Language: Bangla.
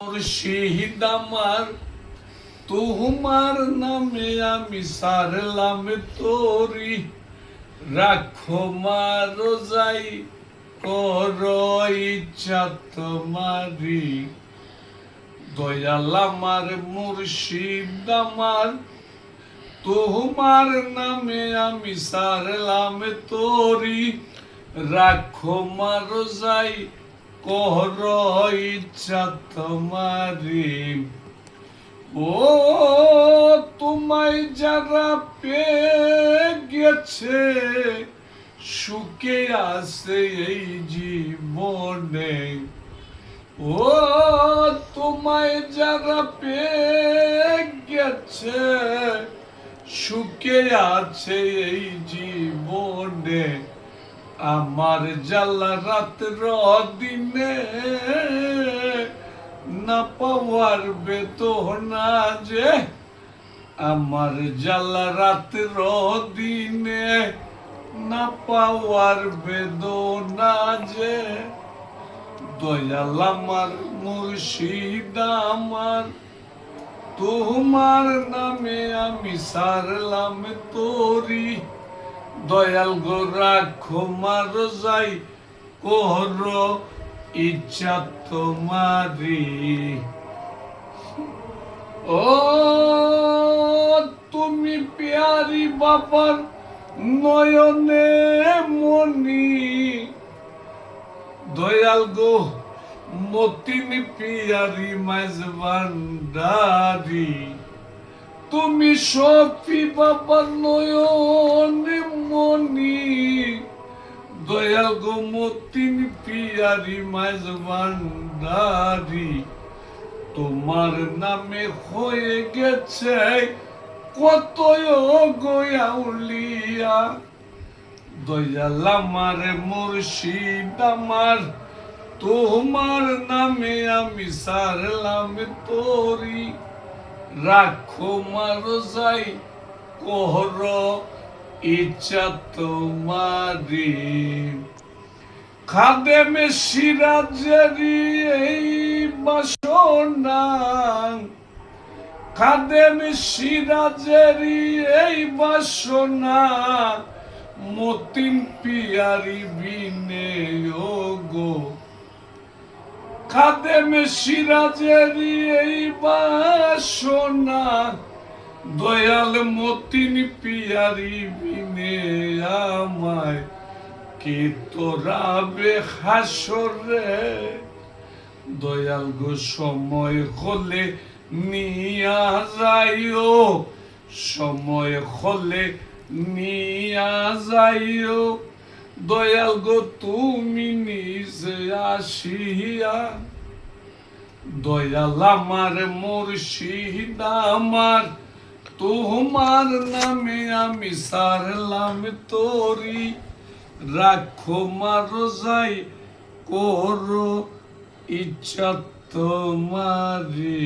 মুর্শিদ আমার তোমার নামে আমি সারলাম তোরি, রাখো মার যাই কর ইচ্ছা তোমারি। দয়াল আমার মুর্শিদ আমার তোমার নামে আমি সারলাম তোরি, রাখো মার যাই কর ইচ্ছা তোমারি। ও তোমায় যারা পেয়ে গেছে সুখে আছে এই জীবনে, ও তোমায় যারা পেয়ে গেছে সুখে আছে এই জীবনে, আমার জ্বালা রাত্র দিনে না পাওয়ার বেদনা যে, আমার জ্বালা রাত্র দিনে না পাওয়ার বেদনা যে। দয়াল আমার মুর্শিদ আমার তোমার নামে আমি সারলাম তোরি, দয়াল গো রাখো মার যাই কর ইচ্ছা তোমারি। ও তুমি প্যারি বাবার নয়নে মনি, দয়াল গো মতিন পিয়ারি মাঝ ভান্ডারি। তুমি সফি বাবার নয়নে মনি, দয়াল গো মতিন পিয়ারি মাঝ ভান্ডারি। তোমার নামে হয়ে গেছে কত গোয়াউলিয়া, দয়াল আমার মুর্শিদ আমার তোমার নামে আমি সারলাম তোরি, রাখো মার যাই কর ইচ্ছা তোমারি। খাদেমে সিরাজেরি এই বাসনা, খাদেমে সিরাজেরি এই বাসনা, মতিন পিয়ারি বিনে ও গো। খাদেমে সিরাজেরি এই বাসনা, দয়াল মতিন পিয়ারি বিনে আমায় কে তোরাবে হাসরে। দয়াল গো সময় হলে নিয়া যাইও, সময় হলে নিয়া যাইও, দয়াল গো তুমি নিজে আসিয়া। দয়াল আমার মুর্শিদ আমার তোমার নামে আমি সারলাম তোরি, রাখো মার যাই কর ইচ্ছা তোমারি।